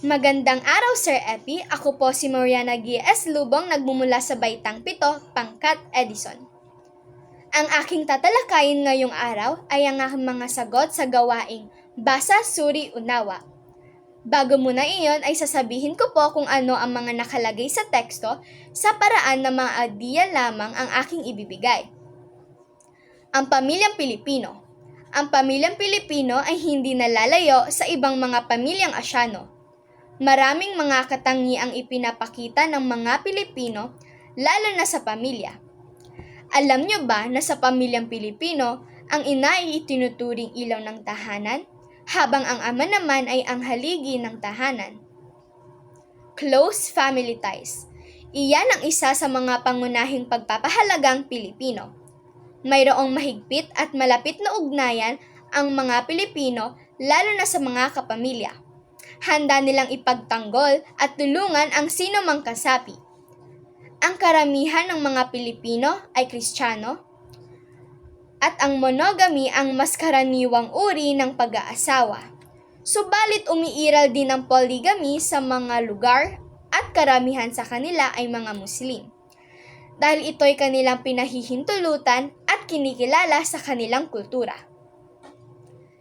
Magandang araw, Sir Epi. Ako po si Mariana G.S. Lubong, nagmumula sa Baitang 7, Pangkat, Edison. Ang aking tatalakayin ngayong araw ay ang aking mga sagot sa gawaing Basa, Suri, Unawa. Bago muna iyon ay sasabihin ko po kung ano ang mga nakalagay sa teksto sa paraan na mga adiya lamang ang aking ibibigay. Ang pamilyang Pilipino. Ang pamilyang Pilipino ay hindi nalalayo sa ibang mga pamilyang Asyano. Maraming mga katangiang ipinapakita ng mga Pilipino, lalo na sa pamilya. Alam niyo ba na sa pamilyang Pilipino, ang ina ay itinuturing ilaw ng tahanan, habang ang ama naman ay ang haligi ng tahanan? Close family ties. Iyan ang isa sa mga pangunahing pagpapahalagang Pilipino. Mayroong mahigpit at malapit na ugnayan ang mga Pilipino, lalo na sa mga kapamilya. Handa nilang ipagtanggol at tulungan ang sino mang kasapi. Ang karamihan ng mga Pilipino ay Kristiyano at ang monogamy ang mas karaniwang uri ng pag-aasawa. Subalit umiiral din ang polygamy sa mga lugar at karamihan sa kanila ay mga Muslim. Dahil ito'y kanilang pinahihintulutan at kinikilala sa kanilang kultura.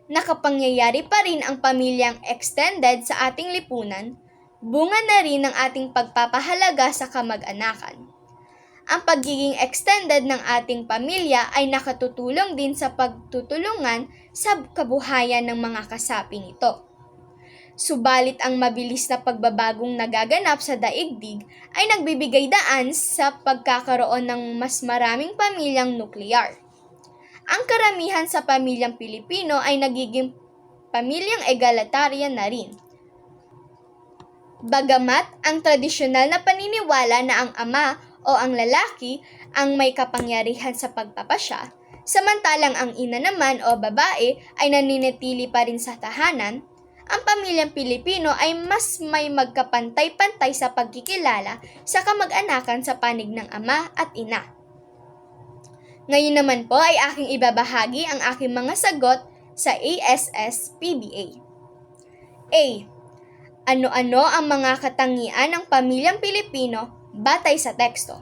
Nakapangyayari pa rin ang pamilyang extended sa ating lipunan, bunga na rin ng ating pagpapahalaga sa kamag-anakan. Ang pagiging extended ng ating pamilya ay nakatutulong din sa pagtutulungan sa kabuhayan ng mga kasapi nito. Subalit ang mabilis na pagbabagong nagaganap sa daigdig ay nagbibigay daan sa pagkakaroon ng mas maraming pamilyang nuklear. Ang karamihan sa pamilyang Pilipino ay nagiging pamilyang egalitarian na rin. Bagamat ang tradisyonal na paniniwala na ang ama o ang lalaki ang may kapangyarihan sa pagpapasya, samantalang ang ina naman o babae ay naninitili pa rin sa tahanan, ang pamilyang Pilipino ay mas may magkapantay-pantay sa pagkikilala sa kamag-anakan sa panig ng ama at ina. Ngayon naman po ay aking ibabahagi ang aking mga sagot sa ASS-PBA. A. Ano-ano ang mga katangian ng pamilyang Pilipino batay sa teksto?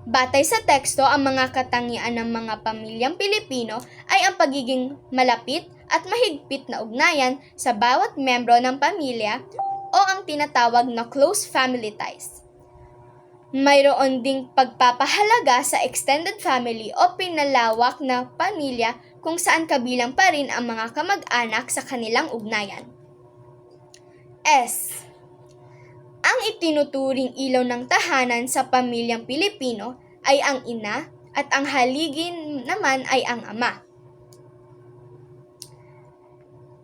Batay sa teksto, ang mga katangian ng mga pamilyang Pilipino ay ang pagiging malapit at mahigpit na ugnayan sa bawat membro ng pamilya o ang tinatawag na close family ties. Mayroon ding pagpapahalaga sa extended family o pinalawak na pamilya kung saan kabilang pa rin ang mga kamag-anak sa kanilang ugnayan. S. Ang itinuturing ilaw ng tahanan sa pamilyang Pilipino ay ang ina at ang haligi naman ay ang ama.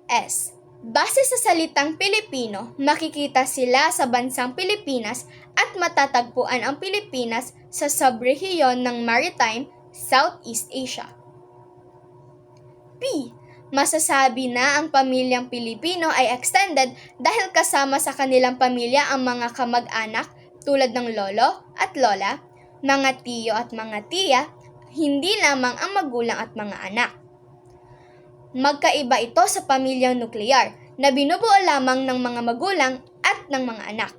S. Base sa salitang Pilipino, makikita sila sa bansang Pilipinas at matatagpuan ang Pilipinas sa subrehiyon ng Maritime, Southeast Asia. P. Masasabi na ang pamilyang Pilipino ay extended dahil kasama sa kanilang pamilya ang mga kamag-anak tulad ng lolo at lola, mga tiyo at mga tiya, hindi lamang ang magulang at mga anak. Magkaiba ito sa pamilyang nuklear na binubuo lamang ng mga magulang at ng mga anak.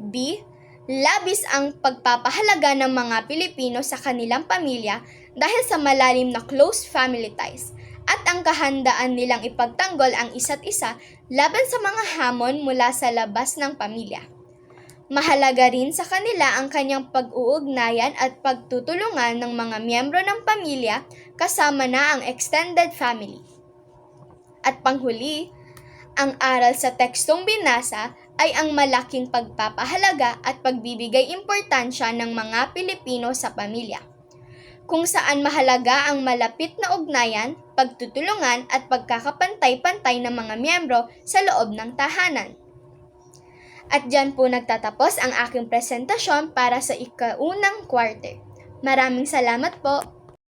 B. Labis ang pagpapahalaga ng mga Pilipino sa kanilang pamilya dahil sa malalim na close family ties at ang kahandaan nilang ipagtanggol ang isa't isa laban sa mga hamon mula sa labas ng pamilya. Mahalaga rin sa kanila ang kanyang pag-uugnayan at pagtutulungan ng mga miyembro ng pamilya kasama na ang extended family. At panghuli, ang aral sa tekstong binasa ay ang malaking pagpapahalaga at pagbibigay importansya ng mga Pilipino sa pamilya, kung saan mahalaga ang malapit na ugnayan, pagtutulungan at pagkakapantay-pantay ng mga miyembro sa loob ng tahanan. At dyan po nagtatapos ang aking presentasyon para sa ika-unang quarter. Maraming salamat po!